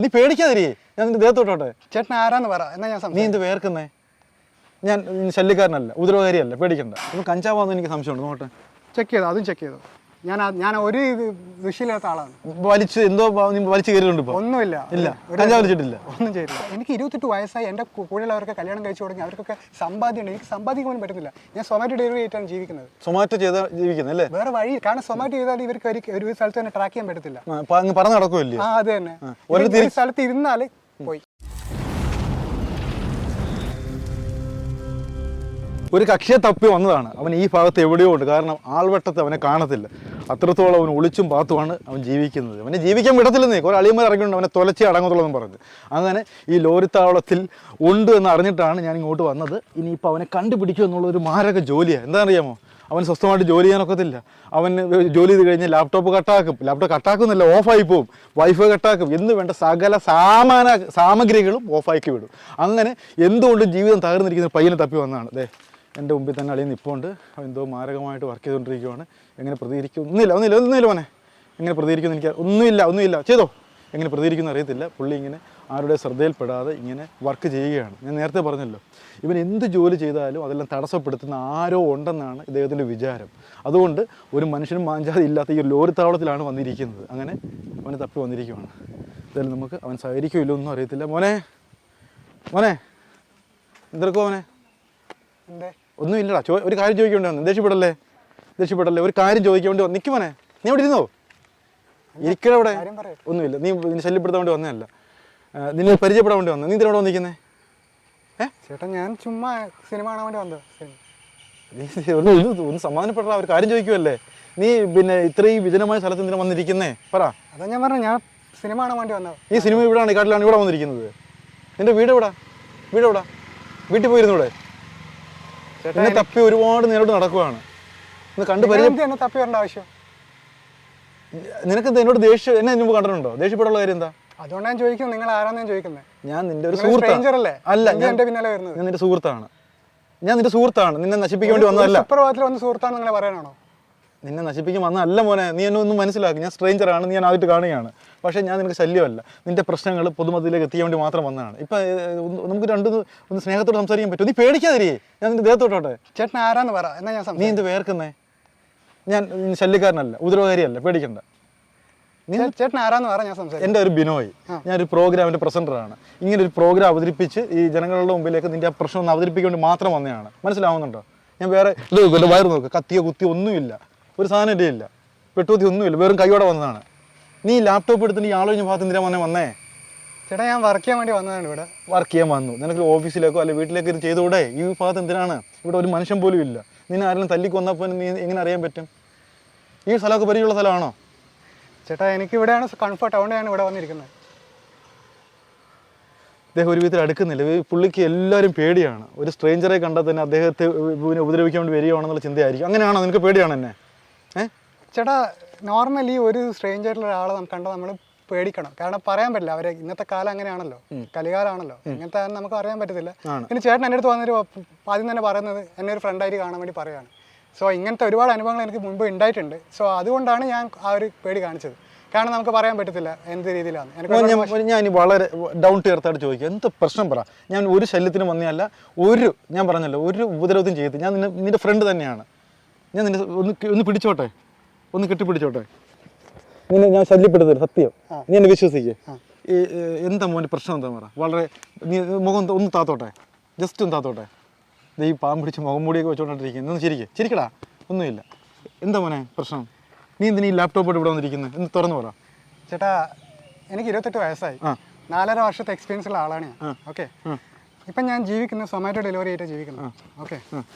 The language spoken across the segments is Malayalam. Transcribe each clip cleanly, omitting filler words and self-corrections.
നീ പേടിക്കാതിരിയേ, ഞാൻ നിന്റെ ദേഹത്തോട്ടെ. ചേട്ടൻ ആരാന്ന് പറ, എന്നാ ഞാൻ നീ എന്ത് വേർക്കുന്നേ? ഞാൻ ശല്യക്കാരനല്ല, ഉപദ്രവകാരിയല്ല, പേടിക്കണ്ട. ഇപ്പം കഞ്ചാവാന്ന് എനിക്ക് സംശയമുണ്ട്, നോട്ടെ. ചെക്ക് ചെയ്തോ, അതും ചെക്ക് ചെയ്തോ. ഞാൻ ഒരു ദൃശ്യമില്ലാത്ത ആളാണ്. വലിച്ച് എന്തോ വലിച്ചു കയറിയിട്ടുണ്ട് ഇപ്പൊ? ഒന്നുമില്ല, ഇല്ല, കഞ്ചാവ് വലിച്ചിട്ടില്ല, ഒന്നും ചെയ്തില്ല. എനിക്ക് 28 വയസ്സായി. എൻ്റെ കൂടെയുള്ളവർക്ക് കല്യാണം കഴിച്ചു തുടങ്ങി, അവർക്കൊക്കെ സമ്പാദ്യം ഉണ്ട്. എനിക്ക് സമ്പാദിക്കാൻ പോലും പറ്റുന്നില്ല. ഞാൻ സൊമാറ്റോ ഡെലിവറി ആയിട്ടാണ് ജീവിക്കുന്നത്. സൊമാറ്റോ ചെയ്താൽ ജീവിക്കുന്നത് അല്ലേ? വേറെ വഴി, കാരണം സൊമാറ്റോ ചെയ്താൽ ഇവർക്ക് ഒരു സ്ഥലത്ത് തന്നെ ട്രാക്ക് ചെയ്യാൻ പറ്റത്തില്ല. പറഞ്ഞ് നടക്കുമല്ലേ? ആ, അത് തന്നെ. ഒരു സ്ഥലത്ത് ഇരുന്നാൽ പോയി. ഒരു കക്ഷിയെ തപ്പി വന്നതാണ്. അവൻ ഈ ഭാഗത്ത് എവിടെയോ ഉണ്ട്, കാരണം ആൾവട്ടത്ത് അവനെ കാണത്തില്ല. അത്രത്തോളം അവൻ ഒളിച്ചും പാത്തുമാണ് അവൻ ജീവിക്കുന്നത്. അവനെ ജീവിക്കാൻ വിടത്തില്ലെന്നേ. കുറേ അളിയന്മാർ ഇറങ്ങിയിട്ടുണ്ട്, അവനെ തൊലച്ചേ അടങ്ങത്തുള്ളൂ എന്ന് പറഞ്ഞത്. അങ്ങനെ ഈ ലോറിത്താവളത്തിൽ ഉണ്ട് എന്ന് അറിഞ്ഞിട്ടാണ് ഞാൻ ഇങ്ങോട്ട് വന്നത്. ഇനിയിപ്പോൾ അവനെ കണ്ടുപിടിക്കുക എന്നുള്ളൊരു മാരക ജോലിയാണ്. എന്താണെന്നറിയാമോ? അവൻ സ്വസ്ഥമായിട്ട് ജോലി ചെയ്യാനൊക്കത്തില്ല. അവൻ ജോലി ചെയ്ത് കഴിഞ്ഞാൽ ലാപ്ടോപ്പ് കട്ടാക്കും. ലാപ്ടോപ്പ് കട്ടാക്കുന്നില്ല, ഓഫായി പോവും. വൈഫൈ കട്ടാക്കും. എന്ന് വേണ്ട സകല സാമഗ്രികളും ഓഫാക്കി വിടും. അങ്ങനെ എന്തുകൊണ്ടും ജീവിതം തകർന്നിരിക്കുന്ന പയ്യനെ തപ്പി വന്നതാണ്. അതെ, എൻ്റെ മുമ്പിൽ തന്നെ അളിയിൽ നിൽപ്പുണ്ട്. അവൻ എന്തോ മാരകമായിട്ട് വർക്ക് ചെയ്തുകൊണ്ടിരിക്കുകയാണ്. എങ്ങനെ പ്രതികരിക്കും? ഒന്നുമില്ല മോനെ. എങ്ങനെ പ്രതികരിക്കുമെന്ന് എനിക്ക് ഒന്നുമില്ല ചെയ്തോ. എങ്ങനെ പ്രതികരിക്കുമെന്ന് അറിയത്തില്ല. പുള്ളി ഇങ്ങനെ ആരുടെ ശ്രദ്ധയിൽപ്പെടാതെ ഇങ്ങനെ വർക്ക് ചെയ്യുകയാണ്. ഞാൻ നേരത്തെ പറഞ്ഞല്ലോ, ഇവൻ എന്ത് ജോലി ചെയ്താലും അതെല്ലാം തടസ്സപ്പെടുത്തുന്ന ആരോ ഉണ്ടെന്നാണ് ഇദ്ദേഹത്തിൻ്റെ വിചാരം. അതുകൊണ്ട് ഒരു മനുഷ്യനും മാഞ്ചാതി ഇല്ലാത്ത ഈ ഒരു ലോറിത്താവളത്തിലാണ് വന്നിരിക്കുന്നത്. അങ്ങനെ അവനെ തപ്പി വന്നിരിക്കുകയാണ്. എന്തായാലും നമുക്ക് അവൻ സഹകരിക്കുമല്ലോ ഒന്നും അറിയത്തില്ല. മോനെ എന്തെടുക്കുമോ മോനെ? ഒന്നും ഇല്ലടാ, ഒരു കാര്യം ചോദിക്കേണ്ടി വന്നു. ദേഷ്യപ്പെടല്ലേ, ഒരു കാര്യം ചോദിക്കാൻ വേണ്ടി വന്നു. നിൽക്കും മോനെ, നീ അവിടെ ഇരുന്നോ? ഇരിക്കട അവിടെ. ഒന്നുമില്ല, നീ നിന്നെ ശല്യപ്പെടുത്താൻ വേണ്ടി വന്നതല്ല, നിന്നെ പരിചയപ്പെടാൻ വേണ്ടി വന്നത്. നീ ഇതിനോട് വന്നിരിക്കുന്നേ? ചേട്ടാ, ഞാൻ ചുമ്മാ സിനിമ കാണാൻ വേണ്ടി വന്നത്. ഒന്ന് സമാധാനപ്പെട്ട ഒരു കാര്യം ചോദിക്കുമല്ലേ. നീ പിന്നെ ഇത്രയും വിജനമായ സ്ഥലത്ത് എന്തിനാ വന്നിരിക്കുന്നേ? പറ. അതാ ഞാൻ പറഞ്ഞു, ഞാൻ സിനിമ കാണാൻ വേണ്ടി വന്നത്. ഈ സിനിമ ഇവിടെയാണ്, ഈ കാട്ടിലാണ് ഇവിടെ വന്നിരിക്കുന്നത്. നിന്റെ വീട് എവിടാ? വീട്ടിൽ പോയിരുന്നൂടെ? എന്നെ തപ്പി ഒരുപാട് നേരോട് നടക്കുവാണ്. കണ്ടു പരിചയം. തപ്പി വരേണ്ട ആവശ്യം നിനക്ക് എന്നോട് ദേഷ്യം എന്നെ മുമ്പ് കണ്ടിട്ടുണ്ടോ? ദേഷ്യപ്പെട്ടുള്ള കാര്യം എന്താ? അതുകൊണ്ട് ഞാൻ ചോദിക്കുന്നത്, നിങ്ങൾ ആരാന്ന് ഞാൻ ചോദിക്കുന്നത്. ഞാൻ നിന്റെ ഒരു സുഹൃത്തല്ലേ? അല്ല, ഞാൻ എന്റെ പിന്നാലെ വരുന്നത്. ഞാൻ നിന്റെ സുഹൃത്താണ്. നിന്നെ നശിപ്പിക്കാൻ വേണ്ടി വന്നതല്ല. സുപ്രഭാതത്തിൽ വന്ന് സുഹൃത്താണ് നിങ്ങളെ പറയാനാണോ? നിന്നെ നശിപ്പിക്കാൻ വന്നതല്ല മോനെ. നീ എന്നെ ഒന്നും മനസ്സിലാക്കി. ഞാൻ സ്ട്രേഞ്ചറാണ്, നീ ഞാൻ ആദ്യമായിട്ട് കാണുകയാണ്. പക്ഷേ ഞാൻ നിനക്ക് ശല്യമല്ല. നിന്റെ പ്രശ്നങ്ങൾ പൊതുമതിലേക്ക് എത്തിക്കാൻ വേണ്ടി മാത്രം വന്നതാണ്. ഇപ്പം നമുക്ക് ഒന്ന് സ്നേഹത്തോട് സംസാരിക്കാൻ പറ്റും. നീ പേടിക്കാതിരിയേ, ഞാൻ നിന്റെ ദേഹത്തോട്ടെ. ചേട്ടൻ ആരാന്ന് പറ, എന്നാ ഞാൻ നീ എന്ത് വേർക്കുന്നേ? ഞാൻ ശല്യക്കാരനല്ല, ഉപദ്രവകാരിയല്ല, പേടിക്കണ്ട. ചേട്ടൻ ആരാന്ന് പറ, ഞാൻ സംസാരിക്കും. എൻ്റെ ഒരു ബിനോയ്, ഞാനൊരു പ്രോഗ്രാമിൻ്റെ പ്രസൻറ്ററാണ്. ഇങ്ങനെ ഒരു പ്രോഗ്രാം അവതരിപ്പിച്ച് ഈ ജനങ്ങളുടെ മുമ്പിലേക്ക് നിന്റെ ആ പ്രശ്നം ഒന്ന് അവതരിപ്പിക്കാൻ വേണ്ടി മാത്രം വന്നതാണ്. മനസ്സിലാവുന്നുണ്ടോ? ഞാൻ വേറെ ഇത് വയറ് നോക്ക്, കത്തിയോ കുത്തിയോ ഒന്നുമില്ല, ഒരു സാധനം എൻ്റെ ഇല്ല, പെട്ടുകുത്തി ഒന്നുമില്ല, വെറും കൈയോടെ വന്നതാണ്. നീ ലാപ്ടോപ്പ് എടുത്തിട്ട് ഈ ആളൊഴിഞ്ഞ ഭാഗത്ത് എന്തിനാ വന്നേ? ചേട്ടാ, ഞാൻ വർക്ക് ചെയ്യാൻ വേണ്ടി വന്നതാണ്. ഇവിടെ വർക്ക് ചെയ്യാൻ വന്നു. നിനക്ക് ഓഫീസിലേക്കോ അല്ലെങ്കിൽ വീട്ടിലേക്കോ ഇത് ചെയ്തുകൂടെ? ഈ ഭാഗത്ത് എന്തിനാണ്? ഇവിടെ ഒരു മനുഷ്യൻ പോലും ഇല്ല. നിന്നെ ആരെങ്കിലും തല്ലിക്കൊന്നപ്പോൾ നീ എങ്ങനെ അറിയാൻ പറ്റും? ഈ സ്ഥലമൊക്കെ പരിചയമുള്ള സ്ഥലമാണോ? ചേട്ടാ, എനിക്ക് ഇവിടെയാണ് കംഫർട്ട്, അതുകൊണ്ടാണ് ഇവിടെ വന്നിരിക്കുന്നത്. അദ്ദേഹം ഒരു വിധത്തിൽ അടുക്കുന്നില്ല. പുള്ളിക്ക് എല്ലാവരും പേടിയാണ്. ഒരു സ്ട്രേഞ്ചറെ കണ്ടാൽ തന്നെ അദ്ദേഹത്തെ ഉപദ്രവിക്കാൻ വേണ്ടി വരികയാണെന്നുള്ള ചിന്തയായിരിക്കും. അങ്ങനെയാണോ? നിനക്ക് പേടിയാണ് എന്നെ? ചേട്ടാ, നോർമലി ഒരു സ്ട്രേഞ്ചറിലുള്ള ഒരാളെ കണ്ടാൽ നമ്മൾ പേടിക്കണം. കാരണം പറയാൻ പറ്റില്ല, അവരെ ഇന്നത്തെ കാലം അങ്ങനെയാണല്ലോ, കലികാലമാണല്ലോ. ഇങ്ങനത്തെ നമുക്ക് അറിയാൻ പറ്റത്തില്ല. പിന്നെ ചേട്ടൻ എൻ്റെ അടുത്ത് വന്നൊരു ആദ്യം തന്നെ പറയുന്നത് എന്നെ ഒരു ഫ്രണ്ടായിട്ട് കാണാൻ വേണ്ടി പറയുകയാണ്. സോ ഇങ്ങനത്തെ ഒരുപാട് അനുഭവങ്ങൾ എനിക്ക് മുൻപ് ഉണ്ടായിട്ടുണ്ട്. സോ അതുകൊണ്ടാണ് ഞാൻ ആ ഒരു പേടി കാണിച്ചത്. കാരണം നമുക്ക് പറയാൻ പറ്റത്തില്ല എന്ത് രീതിയിലാണ്. ഞാൻ വളരെ ഡൗൺ ടു എർത്തായിട്ട് ചോദിക്കുക, എന്ത് പ്രശ്നം പറ. ഞാൻ ഒരു ശല്യത്തിന് വന്നതല്ല, ഞാൻ പറഞ്ഞല്ലോ, ഒരു ഉപദ്രവത്തിനും ചെയ്ത്. ഞാൻ നിന്റെ ഫ്രണ്ട് തന്നെയാണ്. ഞാൻ നിന്നെ ഒന്ന് പിടിച്ചോട്ടെ, ഒന്ന് കെട്ടിപ്പിടിച്ചോട്ടെ. നിന്നെ ഞാൻ ശല്യപ്പെടുത്തില്ല, സത്യം. നീ എന്നെ വിശ്വസിക്കേ. എന്താ മോൻ്റെ പ്രശ്നം എന്താ പറ. വളരെ നീ മുഖം ഒന്ന് താത്തോട്ടെ, ജസ്റ്റ് ഒന്ന് താത്തോട്ടെ. ഈ പാമ്പ് പിടിച്ച് മുഖം മൂടിയൊക്കെ വെച്ചോണ്ടിരിക്കുന്നത്. ഒന്ന് ചിരിക്കടാ, ഒന്നുമില്ല. എന്താ മോനെ പ്രശ്നം? നീ എന്തിനാ ഈ ലാപ്ടോപ്പോട്ട് ഇവിടെ വന്നിരിക്കുന്നത്? എന്ന് തുറന്നു പറ. ചേട്ടാ, എനിക്ക് 28 വയസ്സായി. 4.5 വർഷത്തെ എക്സ്പീരിയൻസ് ഉള്ള ആളാണ് ഞാൻ. ഓക്കെ, ഇപ്പം ഞാൻ ജീവിക്കുന്നത് സൊമാറ്റോ ഡെലിവറി ആയിട്ട് ജീവിക്കുന്നത്. ഓക്കെ,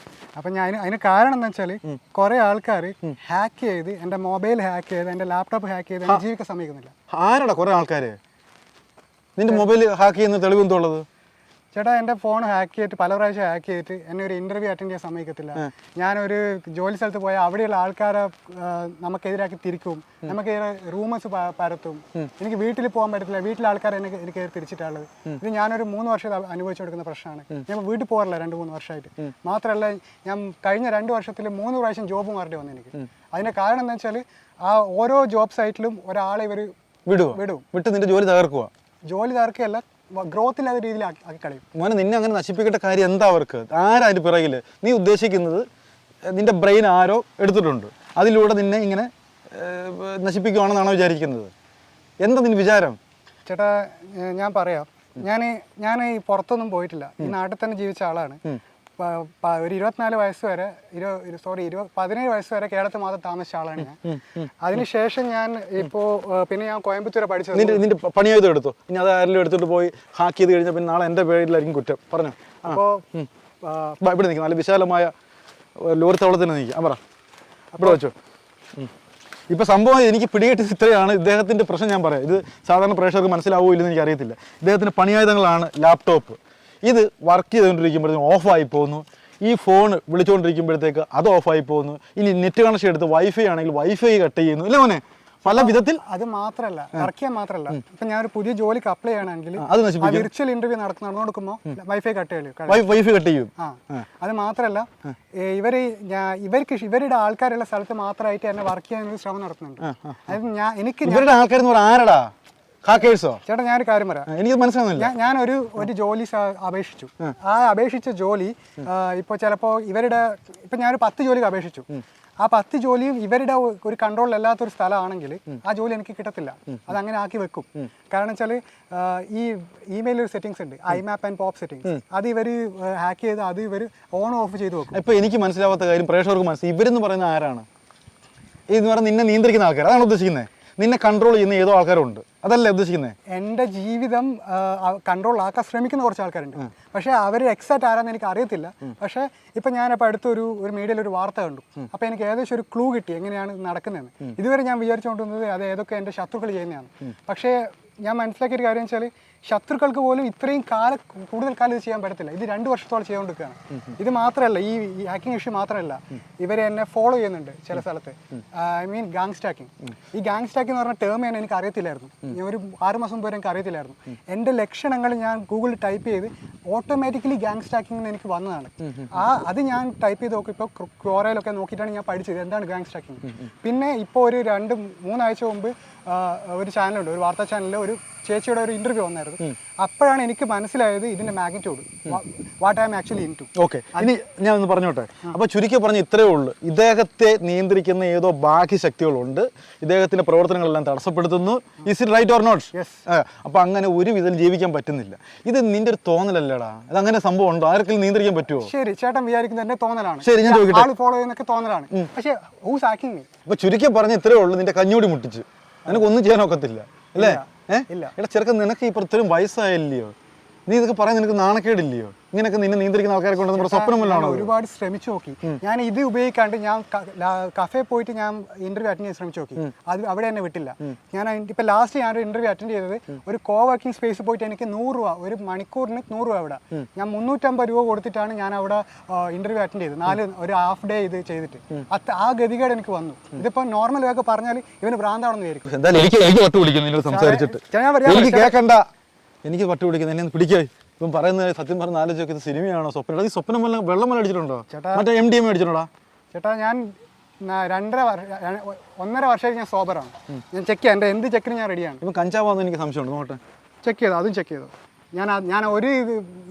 അപ്പം ഞാൻ അതിന് കാരണം എന്താ വെച്ചാൽ കുറേ ആൾക്കാർ ഹാക്ക് ചെയ്ത് എൻ്റെ മൊബൈൽ ഹാക്ക് ചെയ്ത് എൻ്റെ ലാപ്ടോപ്പ് ഹാക്ക് ചെയ്ത് എന്നെ ജീവിക്കാൻ സമ്മതിക്കുന്നില്ല. ആരാടാ കുറേ ആൾക്കാർ? നിന്റെ മൊബൈൽ ഹാക്ക് ചെയ്യുന്ന തെളിവ് എന്തുള്ളത്? ചേട്ടാ, എൻ്റെ ഫോൺ ഹാക്ക് ചെയ്തിട്ട് പല പ്രാവശ്യം ഹാക്ക് ചെയ്തിട്ട് എന്നെ ഒരു ഇൻ്റർവ്യൂ അറ്റൻഡ് ചെയ്യാൻ സമ്മതിക്കത്തില്ല. ഞാനൊരു ജോലി സ്ഥലത്ത് പോയാൽ അവിടെയുള്ള ആൾക്കാരെ നമുക്കെതിരാക്കി തിരിക്കും, നമുക്കെതിരെ റൂമേഴ്സ് പരത്തും. എനിക്ക് വീട്ടിൽ പോകാൻ പറ്റത്തില്ല, വീട്ടിലെ ആൾക്കാരെ എനിക്ക് തിരിച്ചിട്ടുള്ളത്. ഇത് ഞാനൊരു 3 വർഷം അനുഭവിച്ചു കൊടുക്കുന്ന പ്രശ്നമാണ്. ഞാൻ വീട്ടിൽ പോകാറില്ല 2-3 വർഷമായിട്ട്. മാത്രമല്ല, ഞാൻ കഴിഞ്ഞ 2 വർഷത്തിൽ 3 പ്രാവശ്യം ജോബ് മാറേണ്ടി വന്നു എനിക്ക്. അതിൻ്റെ കാരണം എന്താ വെച്ചാൽ, ആ ഓരോ ജോബ് സൈറ്റിലും ഒരാളെ ഇവർ വിടും. വിട്ട് നിന്റെ ജോലി തകർക്കുക. ജോലിക്കാർക്കല്ല ഗ്രോത്ത് ഇല്ലാത്ത രീതിയിൽ ആക്കി കളയും. മോനെ നിന്നെ അങ്ങനെ നശിപ്പിക്കേണ്ട കാര്യം എന്താ അവർക്ക്? ആരാ അതിന് പിറകിൽ? നീ ഉദ്ദേശിക്കുന്നത് നിന്റെ ബ്രെയിൻ ആരോ എടുത്തിട്ടുണ്ട്, അതിലൂടെ നിന്നെ ഇങ്ങനെ നശിപ്പിക്കുകയാണെന്നാണോ വിചാരിക്കുന്നത്? എന്താ നിന്റെ വിചാരം? ചേട്ടാ ഞാൻ പറയാം, ഞാൻ ഈ പുറത്തൊന്നും പോയിട്ടില്ല, ഈ നാട്ടിൽ തന്നെ ജീവിച്ച ആളാണ്. ഒരു 24 വയസ്സ് വരെ 17 വയസ്സ് വരെ കേരളത്തിൽ മാത്രം താമസിച്ച ആളാണ് ഞാൻ. അതിനുശേഷം ഞാൻ പിന്നെ ഞാൻ കോയമ്പത്തൂരെ പഠിച്ചത്. നിന്റെ പണിയായത് എടുത്തോ? ഇനി അത് ആരെങ്കിലും എടുത്തിട്ട് പോയി ഹാക്ക് ചെയ്ത് കഴിഞ്ഞാൽ പിന്നെ നാളെ എൻ്റെ പേരിലായിരിക്കും കുറ്റം. പറഞ്ഞോ. അപ്പോൾ ഇവിടെ നിൽക്കും, നല്ല വിശാലമായ ലോറി തവളത്തിന് നിൽക്കാം. പറ, ഇവിടെ വെച്ചോ. ഇപ്പം സംഭവം എനിക്ക് പിടികിട്ടി ഇത്രയാണ് ഇദ്ദേഹത്തിൻ്റെ പ്രശ്നം. ഞാൻ പറയാം, ഇത് സാധാരണ പ്രേക്ഷകർക്ക് മനസ്സിലാവുമോ ഇല്ലെന്ന് എനിക്ക് അറിയത്തില്ല. ഇദ്ദേഹത്തിൻ്റെ പണിയായുധങ്ങളാണ് ലാപ്ടോപ്പ്. ഇത് വർക്ക് ചെയ്തുകൊണ്ടിരിക്കുമ്പോഴത്തേക്കും ഓഫായി പോകുന്നു. ഈ ഫോൺ വിളിച്ചുകൊണ്ടിരിക്കുമ്പോഴത്തേക്ക് അത് ഓഫായി പോകുന്നു. ഇനി നെറ്റ് കണക്ഷൻ എടുത്ത് വൈഫൈ ആണെങ്കിൽ വൈഫൈ കട്ട് ചെയ്യുന്നു. ഇല്ലേ മോനെ? പല വിധത്തിൽ. അത് മാത്രമല്ല, വർക്ക് ചെയ്യാൻ മാത്രമല്ല, ഇപ്പൊ ഞാൻ ഒരു പുതിയ ജോലിക്ക് അപ്ലൈ ചെയ്യണമെങ്കിൽ വിർച്വൽ ഇന്റർവ്യൂ നടന്നുകൊടുക്കുമ്പോൾ വൈഫൈ കട്ട് ചെയ്യും. അത് മാത്രമല്ല, ഇവരുടെ ആൾക്കാരുള്ള സ്ഥലത്ത് മാത്രമായിട്ട് എന്നെ വർക്ക് ചെയ്യാൻ ശ്രമം നടത്തുന്നുണ്ട്. ഇവരുടെ ആൾക്കാരെന്ന് പറഞ്ഞാൽ ആരടാ? ഹാക്കേഴ്സോ? ചേട്ടാ ഞാനൊരു കാര്യം പറയാം, എനിക്ക് മനസ്സിലാവുന്നില്ല. ഞാൻ ഒരു ജോലി അപേക്ഷിച്ചു. ആ അപേക്ഷിച്ച ജോലി ഇപ്പൊ ചിലപ്പോ ഞാനൊരു 10 ജോലിക്ക് അപേക്ഷിച്ചു. ആ 10 ജോലിയും ഇവരുടെ ഒരു കൺട്രോളിലല്ലാത്തൊരു സ്ഥലമാണെങ്കിൽ ആ ജോലി എനിക്ക് കിട്ടത്തില്ല. അത് അങ്ങനെ ആക്കി വെക്കും. കാരണം വെച്ചാൽ ഈ ഇമെയിലിൽ ഒരു സെറ്റിംഗ്സ് ഉണ്ട്, ഐമാപ്പ് ആൻഡ് പോപ്പ് സെറ്റിംഗ്സ്. അത് ഇവർ ഹാക്ക് ചെയ്ത് അത് ഇവർ ഓൺ ഓഫ് ചെയ്ത് വെക്കും. ഇപ്പൊ എനിക്ക് മനസ്സിലാവാത്ത കാര്യം പ്രേക്ഷകർക്ക് മനസ്സിലായി, ഇവരെന്ന് പറയുന്ന ആരാണ്? ഇതെന്ന് പറഞ്ഞാൽ നിന്നെ നിയന്ത്രിക്കുന്ന ആൾക്കാർ, അതാണ് ഉദ്ദേശിക്കുന്നത്? നിന്നെ കൺട്രോൾ ചെയ്യുന്ന ഏതോ ആൾക്കാരുണ്ട്, അതല്ലേ ഉദ്ദേശിക്കുന്നത്? എൻ്റെ ജീവിതം കൺട്രോളാക്കാൻ ശ്രമിക്കുന്ന കുറച്ച് ആൾക്കാരുണ്ട്. പക്ഷേ അവർ എക്സാക്റ്റ് ആരാന്ന് എനിക്ക് അറിയത്തില്ല. പക്ഷേ ഇപ്പം ഞാനിപ്പോൾ അടുത്തൊരു മീഡിയയിൽ ഒരു വാർത്ത കണ്ടു. അപ്പോൾ എനിക്ക് ഏകദേശം ഒരു ക്ലൂ കിട്ടി എങ്ങനെയാണ് നടക്കുന്നതെന്ന്. ഇതുവരെ ഞാൻ വിചാരിച്ചുകൊണ്ടിരുന്നത് അത് ഏതൊക്കെ എൻ്റെ ശത്രുക്കൾ ചെയ്യുന്നതാണ്. പക്ഷേ ഞാൻ മനസ്സിലാക്കിയൊരു കാര്യം വെച്ചാൽ ശത്രുക്കൾക്ക് പോലും ഇത്രയും കൂടുതൽ കാലം ഇത് ചെയ്യാൻ പറ്റത്തില്ല. ഇത് 2 വർഷത്തോളം ചെയ്തുകൊണ്ടിരിക്കുകയാണ്. ഇത് മാത്രമല്ല, ഈ ഹാക്കിംഗ് ഇഷ്യൂ മാത്രമല്ല, ഇവരെ എന്നെ ഫോളോ ചെയ്യുന്നുണ്ട് ചില സ്ഥലത്ത്. I mean gang stacking. ഈ ഗാങ് സ്റ്റാക്കിംഗ് എന്ന് പറഞ്ഞ ടേം തന്നെ എനിക്ക് അറിയത്തില്ലായിരുന്നു. ഞാൻ ഒരു 6 മാസം മുമ്പ് എനിക്ക് അറിയത്തില്ലായിരുന്നു. എൻ്റെ ലക്ഷണങ്ങൾ ഞാൻ ഗൂഗിളിൽ ടൈപ്പ് ചെയ്ത് ഓട്ടോമാറ്റിക്കലി ഗാങ് സ്റ്റാക്കിംഗ് എന്ന് എനിക്ക് വന്നതാണ്. അത് ഞാൻ ടൈപ്പ് ചെയ്ത് നോക്കി, ഇപ്പോൾ ക്വോറയിലൊക്കെ നോക്കിയിട്ടാണ് ഞാൻ പഠിച്ചത് എന്താണ് ഗാങ് സ്റ്റാക്കിംഗ്. പിന്നെ ഇപ്പോൾ ഒരു 2-3 ആഴ്ച മുമ്പ് ഒരു ചാനലുണ്ട്, ഒരു വാർത്താ ചാനലിൽ ഒരു ചേച്ചിയുടെ ഒരു ഇന്റർവ്യൂ വന്നായിരുന്നു. അപ്പോഴാണ് എനിക്ക് മനസ്സിലായത് ഇതിന്റെ magnitude, what I am actually into. Okay, ഇനി ഞാൻ ഒന്ന് പറഞ്ഞോട്ടെ. അപ്പോൾ ചുരുക്കി പറഞ്ഞ ഇത്രയേ ഉള്ളൂ, ഇദ്ദേഹത്തെ നിയന്ത്രിക്കുന്ന ഏതോ ബാഹ്യ ശക്തികളുണ്ട്, ഇദ്ദേഹത്തിന്റെ പ്രവർത്തനങ്ങളെല്ലാം തടസ്സപ്പെടുത്തുന്നു. Is it right or not? അപ്പോൾ അങ്ങനെ ഒരു വിധം ജീവിക്കാൻ പറ്റുന്നില്ല. ഇത് നിന്റെ ഒരു തോന്നലല്ലേടാ? അതങ്ങനെ സംഭവം ഉണ്ടോ? ആർക്കെങ്കിലും നിയന്ത്രിക്കാൻ പറ്റുമോ? ശരി, ചേട്ടൻ വിചാരിക്കുന്നത് എന്റെ തോന്നലാണ്. ശരി, ഞാൻ ചോദിക്കട്ടെ, ഫോളോ ചെയ്യുന്നൊക്കെ തോന്നലാണ്. പക്ഷേ ഹൂസ് ഹാക്കിംഗ് മീ? അപ്പോൾ ചുരുക്കി പറഞ്ഞ ഇത്രയേ ഉള്ളൂ, നിന്റെ കഞ്ഞൂടി മുട്ടിച്ച് നിനക്കൊന്നും ചെയ്യാൻ ഒക്കത്തില്ല അല്ലേ? എടാ ചെറുക്കൻ, നിനക്ക് ഇപ്പോൾ ഇത്രയും വയസ്സായില്ലയോ? നീ ഇതൊക്കെ പറയാൻ നിനക്ക് നാണക്കേടില്ലയോ? ഇങ്ങനെയൊക്കെ നിന്നെ നിയന്ത്രിക്കുന്ന ആൾക്കാരെ കൊണ്ട് നമ്മുടെ സ്വപ്നമല്ലാണോ? ഒരുപാട് ശ്രമിച്ചു നോക്കി ഞാൻ. ഇത് ഉപയോഗിക്കാണ്ട് ഞാൻ കഫേ പോയിട്ട് ഞാൻ ഇന്റർവ്യൂ അറ്റൻഡ് ചെയ്യാൻ ശ്രമിച്ചു നോക്കി. അത് അവിടെ എന്നെ വിട്ടില്ല. ഞാൻ ഇപ്പൊ ലാസ്റ്റ് ഞാനൊരു ഇന്റർവ്യൂ അറ്റൻഡ് ചെയ്തത് ഒരു കോ വർക്കിംഗ് സ്പേസ് പോയിട്ട് എനിക്ക് 100 രൂപ, ഒരു മണിക്കൂറിന് 100 രൂപ അവിടെ. ഞാൻ 350 രൂപ കൊടുത്തിട്ടാണ് ഞാൻ അവിടെ ഇന്റർവ്യൂ അറ്റൻഡ് ചെയ്തത്. ഒരു ഹാഫ് ഡേ ഇത് ചെയ്തിട്ട്. ആ ഗതികേട് എനിക്ക് വന്നു. ഇതിപ്പോ നോർമൽ ഒക്കെ പറഞ്ഞാൽ ഇവന് ഭ്രാന്താണെന്ന് വിചാരിക്കും. എനിക്ക് പട്ടു പിടിക്കുന്നത് എന്നെ പിടിക്കുക. ഇപ്പം പറയുന്നത് സത്യം പറഞ്ഞ ആലോചിച്ചൊക്കെ ഇത് സിനിമയാണോ സ്വപ്നം? ഈ സ്വപ്നം വെള്ളം അടിച്ചിട്ടുണ്ടോ? മറ്റേ MDMA അടിച്ചിട്ടുണ്ടോടാ? ചേട്ടാ ഞാൻ 1.5 വർഷമായിട്ട് ഞാൻ സോബറാണ്. ഞാൻ ചെക്ക് ചെയ്യാം, എൻ്റെ എന്ത് ചെക്കിന് ഞാൻ റെഡിയാണ്. ഇപ്പം കഞ്ചാവാന്ന് എനിക്ക് സംശയമുണ്ട്, നോട്ടെ. ചെക്ക് ചെയ്തോ? അതും ചെക്ക് ചെയ്തോ? ഞാൻ ഒരു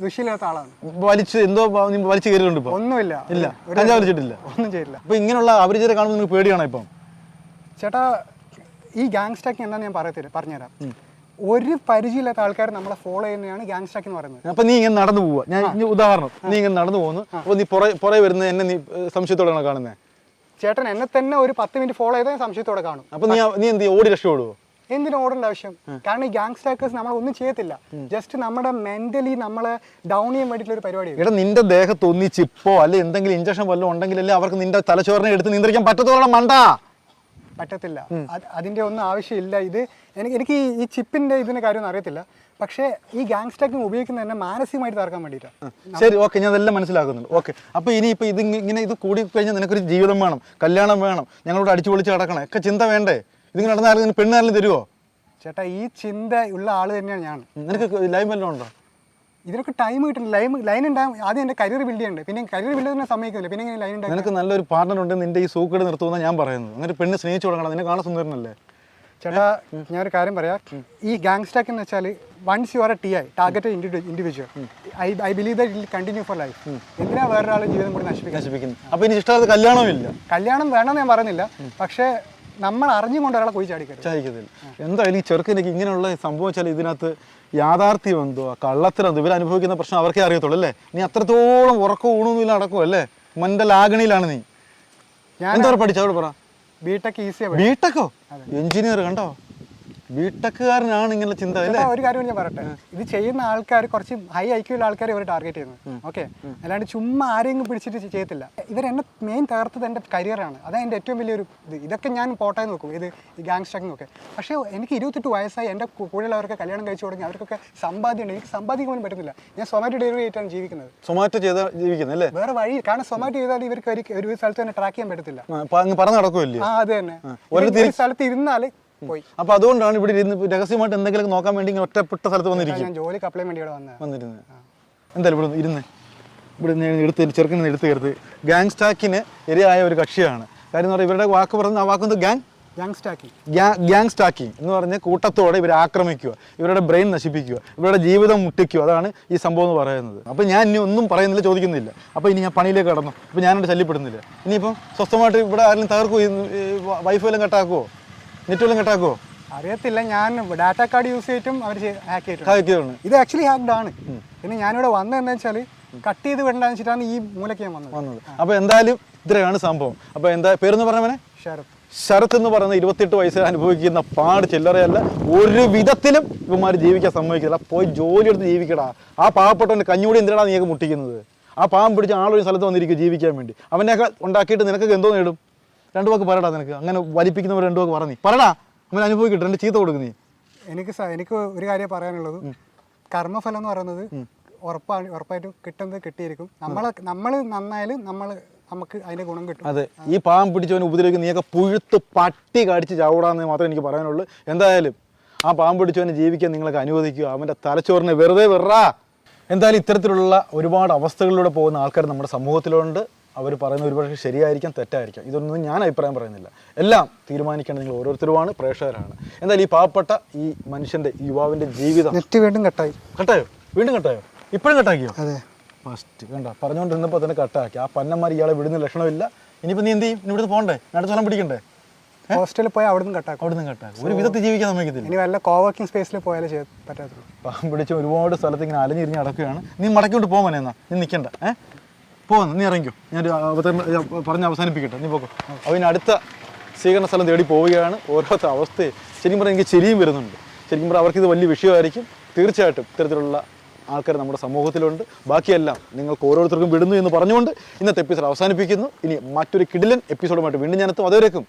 വിഷയമില്ലാത്ത ആളാണ്. വലിച്ച് എന്തോ വലിച്ചു കയറിയിട്ടുണ്ട് ഇപ്പൊ? ഒന്നുമില്ല, ഇല്ല, കഞ്ചാവ് വലിച്ചിട്ടില്ല, ഒന്നും ചെയ്തില്ല. അപ്പൊ ഇങ്ങനെയുള്ള അപരിചിതരെ കാണുമ്പോൾ നിങ്ങൾക്ക് പേടിയാണോ ഇപ്പം? ചേട്ടാ ഈ ഗാങ് സ്റ്റാക്കിംഗ് എന്താണെന്ന് ഞാൻ പറഞ്ഞുതരാം. ഒരു പരിചയമില്ലാത്ത ആൾക്കാർ നമ്മളെ ഫോളോ ചെയ്യുന്നതാണ് ഗാങ് സ്റ്റാക്ക് എന്ന് പറയുന്നത്. അപ്പൊ നീ ഇങ്ങനെ നടന്നു പോവുക, ഞാൻ ഉദാഹരണം, നീ ഇങ്ങനെ നടന്നു പോകുന്നു, അപ്പൊ നീ പുറകെ വരുന്നത് എന്നെ നീ സംശയത്തോടെയാണ് കാണുന്നത്. ചേട്ടൻ എന്നെ തന്നെ ഒരു 10 മിനിറ്റ് ഫോളോ ചെയ്താൽ സംശയത്തോടെ കാണും. അപ്പൊ നീ എന്ത് ഓടി രക്ഷപ്പെടുവോ? എന്തിനു ഓടേണ്ട ആവശ്യം? കാരണം ഈ ഗാങ് സ്റ്റാക്കേഴ്സ് നമ്മളൊന്നും ചെയ്യത്തില്ല, ജസ്റ്റ് നമ്മുടെ മെന്റലി നമ്മളെ ഡൗൺ ചെയ്യാൻ വേണ്ടിയിട്ടുള്ള ഒരു പരിപാടിയാണ്. ഇവിടെ നിന്റെ ദേഹത്ത് ഒന്നി ചിപ്പോ അല്ലെ എന്തെങ്കിലും ഇഞ്ചക്ഷൻ വല്ലതും ഉണ്ടെങ്കിലല്ലേ അവർക്ക് നിന്റെ തലച്ചോറിനെ എടുത്ത് നിയന്ത്രിക്കാൻ പറ്റത്തോളം മണ്ടാ. പറ്റത്തില്ല, അതിന്റെ ഒന്നും ആവശ്യമില്ല. ഇത് എനിക്ക് ഈ ചിപ്പിന്റെ ഇതിന്റെ കാര്യമൊന്നും അറിയത്തില്ല. പക്ഷേ ഈ ഗാങ് സ്റ്റാക്കിംഗ് ഉപയോഗിക്കുന്നത് തന്നെ മാനസികമായിട്ട് തകർക്കാൻ വേണ്ടിയിട്ടാണ്. ശരി, ഓക്കെ, ഞാൻ അതെല്ലാം മനസ്സിലാക്കുന്നുണ്ട്. ഓക്കെ, അപ്പോൾ ഇനിയിപ്പോൾ ഇത് കൂടി കഴിഞ്ഞാൽ നിനക്കൊരു ജീവിതം വേണം, കല്യാണം വേണം, ഞങ്ങളോട് അടിച്ചു പൊളിച്ച് കിടക്കണം, ഒക്കെ ചിന്ത വേണ്ടേ? ഇതിങ്ങനെ നടന്നാലും പെണ്ണാരെങ്കിലും തരുമോ? ചേട്ടാ ഈ ചിന്ത ഉള്ള ആള് തന്നെയാണ് ഞാൻ. നിനക്ക് ലൈൻ വല്ലതും ഉണ്ടോ? ഇതിനൊക്കെ ടൈം കിട്ടുന്നില്ല. ലൈൻ ഉണ്ടാകും, ആദ്യം എൻ്റെ കരിയർ ബിൽഡ് ചെയ്യണ്ടേ, പിന്നെ കരിയർ ബിൽഡ് ചെയ്യാൻ സമ്മതിക്കുന്നില്ല, പിന്നെ ഇങ്ങനെ ലൈൻ ഉണ്ടാകും. നിനക്ക് നല്ലൊരു പാർട്ണർ ഉണ്ട്, നിന്റെ ഈ സൂക്കേട് നിർത്തുമെന്നാണ് ഞാൻ പറയുന്നത്. അങ്ങനെ പെണ്ണ് സ്നേഹിച്ചു കൊടുക്കണം, നിന്നെ കാണാൻ സുന്ദരനല്ലേ? ചേട്ടാ ഞാനൊരു കാര്യം പറയാം, ഈ ഗാങ്സ്റ്റാക്ക് എന്ന് വെച്ചാൽ once you are a T I targeted individual I believe that it continue for life. എന്തിനാ വേറൊരാളുടെ ജീവിതം കൂടി നശിപ്പിക്കുന്നത്? അപ്പോൾ ഇനി ഇഷ്ടമുള്ളത് കല്യാണമില്ല. കല്യാണം വേണമെന്ന് ഞാൻ പറയുന്നില്ല, പക്ഷേ നമ്മൾ അറിഞ്ഞുകൊണ്ട് ഒരാളെ പോയി ചാടിക്കത്തില്ല. എന്തായാലും ഈ ചെറുക്കനൊക്കെ ഇങ്ങനെയുള്ള സംഭവം വെച്ചാൽ ഇതിനകത്ത് യാഥാർത്ഥ്യം എന്തോ കള്ളത്തരം ഇവർ അനുഭവിക്കുന്ന പ്രശ്നം അവർക്കേ അറിയത്തുള്ളൂ അല്ലേ? നീ അത്രത്തോളം ഉറക്കം ഊണൊന്നുമില്ല നടക്കും അല്ലേ? മെന്റൽ ആഗണിയിലാണ് നീ. എന്താ പഠിച്ചവിടെ പറ? ബിടെക് ഈസിയാ. ബിടെക്കോ? എഞ്ചിനീയർ കണ്ടോ? ബിടെക്കുകാരനാണ് ഇങ്ങനെ ചിന്ത അല്ലേ? ഒരു കാര്യം ഞാൻ പറയട്ടെ, ഇത് ചെയ്യുന്ന ആൾക്കാർ കുറച്ച് ഹൈ ഐക്യുള്ള ആൾക്കാരെ ഇവർ ടാർഗറ്റ് ചെയ്യുന്നത്. ഓക്കെ, അല്ലാണ്ട് ചുമ്മാ ആരെങ്കിലും പിടിച്ചിട്ട് ചെയ്യത്തില്ല. ഇവർ എന്നെ മെയിൻ തകർത്തത് എൻ്റെ കരിയറാണ്. അതാണ് എൻ്റെ ഏറ്റവും വലിയൊരു ഇത്. ഇതൊക്കെ ഞാൻ പോട്ടായി നോക്കും, ഇത് ഈ ഗാങ്സ്റ്റാക്കിംഗ് ഒക്കെ. പക്ഷേ എനിക്ക് 28 വയസ്സായി, എൻ്റെ കൂടെയുള്ളവർക്ക് കല്യാണം കഴിച്ചു തുടങ്ങി, അവർക്കൊക്കെ സമ്പാദ്യമുണ്ട്. എനിക്ക് സമ്പാദിക്കാൻ പോലും പറ്റുന്നില്ല. ഞാൻ സൊമാറ്റോ ഡെലിവറി ആയിട്ടാണ് ജീവിക്കുന്നത്. സൊമാറ്റോ ചെയ്താൽ ജീവിക്കുന്നത് അല്ലേ? വേറെ വഴി, കാരണം സൊമാറ്റോ ചെയ്താൽ ഇവർക്ക് ഒരു സ്ഥലത്ത് തന്നെ ട്രാക്ക് ചെയ്യാൻ പറ്റത്തില്ല. പറഞ്ഞു നടക്കുമല്ലേ? ആ അത് തന്നെ, ഒരു സ്ഥലത്ത് ഇരുന്നാൽ പോയി. അപ്പൊ അതുകൊണ്ടാണ് ഇവിടെ ഇരുന്ന് രഹസ്യമായിട്ട് എന്തെങ്കിലും നോക്കാൻ വേണ്ടി ഇങ്ങനെ ഒറ്റപ്പെട്ട സ്ഥലത്ത് വന്നിരിക്കും. ഞാൻ ജോലിക്ക് അപ്ലൈ വേണ്ടി ഇവിടെ വന്നിരുന്നത്. എന്തായാലും ഇവിടെ ഇരുന്ന് ഇവിടെ എടുത്ത് ചെറുക്കനെ എടുത്ത് ഗാങ്സ്റ്റാക്കിന് ഇരയായ ഒരു കക്ഷിയാണ്. കാര്യം എന്ന് പറഞ്ഞാൽ ഇവരുടെ വാക്ക് പറഞ്ഞ ആ വാക്കുന്നത് ഗ്യാങ്സ്റ്റാക്കിങ് എന്ന് പറഞ്ഞ് കൂട്ടത്തോടെ ഇവരെ ആക്രമിക്കുക, ഇവരുടെ ബ്രെയിൻ നശിപ്പിക്കുക, ഇവരുടെ ജീവിതം മുട്ടിക്കുക. അതാണ് ഈ സംഭവം എന്ന് പറയുന്നത്. അപ്പോൾ ഞാൻ ഇനി ഒന്നും പറയുന്നില്ല, ചോദിക്കുന്നില്ല. അപ്പോൾ ഇനി ഞാൻ പണിയിലേക്ക് കടന്നു. അപ്പോൾ ഞാനോട് ശല്യപ്പെടുന്നില്ല. ഇനിയിപ്പം സ്വസ്ഥമായിട്ട് ഇവിടെ ആരെങ്കിലും തകർക്കുമോ? വൈഫ് എല്ലാം കട്ടാക്കുമോ? നെറ്റ് എല്ലാം കട്ടാക്കുമോ? അറിയത്തില്ല. ഞാൻ ഡാറ്റ കാർഡ് യൂസ് ചെയ്തിട്ടും അവർ ഹാക്ക് ചെയ്തിട്ടുണ്ട്. ഇത് ആക്ച്വലി ഹാക്ഡ് ആണ്. പിന്നെ ഞാനിവിടെ വന്നതെന്ന് വെച്ചാൽ കട്ട് ചെയ്ത് വിടണ്ടെന്ന് വെച്ചിട്ടാണ് ഈ മൂലയ്ക്ക് ഞാൻ വന്നത്. അപ്പോൾ എന്തായാലും ഇത്രയാണ് സംഭവം. അപ്പോൾ എന്താ പേരെന്ന് പറഞ്ഞവനെ? ശരത് എന്ന് പറയുന്ന 28 വയസ്സിൽ അനുഭവിക്കുന്ന പാട് ചില്ലറയല്ല. ഒരു വിധത്തിലും ഇവന്മാർ ജീവിക്കാൻ സമ്മതിക്കില്ല. പോയി ജോലി എടുത്ത് ജീവിക്കടാ. ആ പാവപ്പെട്ടവൻ്റെ കഞ്ഞൂടി എന്തിനാണ് നീയൊക്കെ മുട്ടിക്കുന്നത്? ആ പാവം പിടിച്ച ആളൊരു സ്ഥലത്ത് വന്നിരിക്കും ജീവിക്കാൻ വേണ്ടി. അവനെയൊക്കെ ഉണ്ടാക്കിയിട്ട് നിനക്കൊക്കെ എന്തോ നേടും? 2 വാക്ക് പറയടാ. നിനക്ക് അങ്ങനെ വലിപ്പിക്കുന്നവർ 2 വാക്ക് പറഞ്ഞേ പറടാ. അവൻ അനുഭവിക്കട്ടെ. 2 ചീത്ത കൊടുക്കുന്നേ. എനിക്ക് ഒരു കാര്യം പറയാനുള്ളത്, കർമ്മഫലം എന്ന് പറയുന്നത് ഉറപ്പായിട്ട് കിട്ടുന്നത് കിട്ടിയിരിക്കും. നമ്മൾ നന്നായാലും നമുക്ക് അതിന്റെ ഗുണം കിട്ടും. അതെ, ഈ പാവം പിടിച്ചവനെ ഉപദ്രവിക്കുന്ന നീയൊക്കെ പുഴുത്ത് പട്ടി കടിച്ച് ചാവടാന്ന് മാത്രമേ എനിക്ക് പറയാനുള്ളൂ. എന്തായാലും ആ പാവം പിടിച്ചവനെ ജീവിക്കാൻ നിങ്ങളൊക്കെ അനുവദിക്കുക. അവൻ്റെ തലച്ചോറിനെ വെറുതെ വെറാ. എന്തായാലും ഇത്തരത്തിലുള്ള ഒരുപാട് അവസ്ഥകളിലൂടെ പോകുന്ന ആൾക്കാർ നമ്മുടെ സമൂഹത്തിലുണ്ട്. അവർ പറയുന്ന ഒരുപക്ഷെ ശരിയായിരിക്കാം, തെറ്റായിരിക്കാം. ഇതൊന്നും ഞാൻ അഭിപ്രായം പറയുന്നില്ല. എല്ലാം തീരുമാനിക്കേണ്ടത് നിങ്ങൾ ഓരോരുത്തരുമാണ്, പ്രേക്ഷകരാണ്. എന്തായാലും ഈ പാവപ്പെട്ട ഈ മനുഷ്യൻ്റെ യുവാവിൻ്റെ ജീവിതം നെറ്റ് വീണ്ടും കട്ടായോ? വീണ്ടും കട്ടായോ? ഇപ്പോഴും കട്ടാക്കിയോ? അതെ, ഫസ്റ്റ് കണ്ട പറഞ്ഞുകൊണ്ടിരുന്നപ്പോൾ തന്നെ കട്ടാക്കി. ആ പന്നന്മാർ ഇയാളെ വിടുന്ന ലക്ഷണമില്ല. ഇനിയിപ്പോൾ നീ എന്ത് ചെയ്യും? ഇവിടുന്ന് പോകണ്ടേ? അടുത്ത സ്ഥലം പിടിക്കണ്ടേ? ഹോസ്റ്റലിൽ പോയി അവിടുന്ന് കട്ടാക്കും. ഒരു വിധത്തിൽ ജീവിക്കാൻ സമ്മതിക്കത്തില്ല. ഇനി വല്ല കോവർക്കിംഗ് സ്പേസിൽ പോയാലേ പറ്റാത്തുള്ളൂ. പാവം പിടിച്ച് ഒരുപാട് സ്ഥലത്ത് ഇങ്ങനെ അലഞ്ഞിരിഞ്ഞ് നടക്കുകയാണ്. നീ മടക്കിക്കൊണ്ട് പോകാൻ എന്നാ നീ നിൽക്കണ്ട. പോകുന്നു, നീ ഇറങ്ങിക്കോ. ഞാൻ പറഞ്ഞ് അവസാനിപ്പിക്കട്ടെ. നീ പോക്കോ. അവന് അടുത്ത സ്വീകരണ സ്ഥലം തേടി പോവുകയാണ്. ഓരോരുത്തർ അവസ്ഥയെ ശരിക്കും പറഞ്ഞാൽ എനിക്ക് ചിരിയും വരുന്നുണ്ട്. ശരിക്കും പറഞ്ഞാൽ അവർക്കിത് വലിയ വിഷയമായിരിക്കും. തീർച്ചയായിട്ടും ഇത്തരത്തിലുള്ള ആൾക്കാർ നമ്മുടെ സമൂഹത്തിലുണ്ട്. ബാക്കിയെല്ലാം നിങ്ങൾക്ക് ഓരോരുത്തർക്കും വിടുന്നു എന്ന് പറഞ്ഞുകൊണ്ട് ഇന്നത്തെ എപ്പിസോഡ് അവസാനിപ്പിക്കുന്നു. ഇനി മറ്റൊരു കിടിലൻ എപ്പിസോഡുമായിട്ട് വീണ്ടും ഞാനെത്തും. അതുവരേക്കും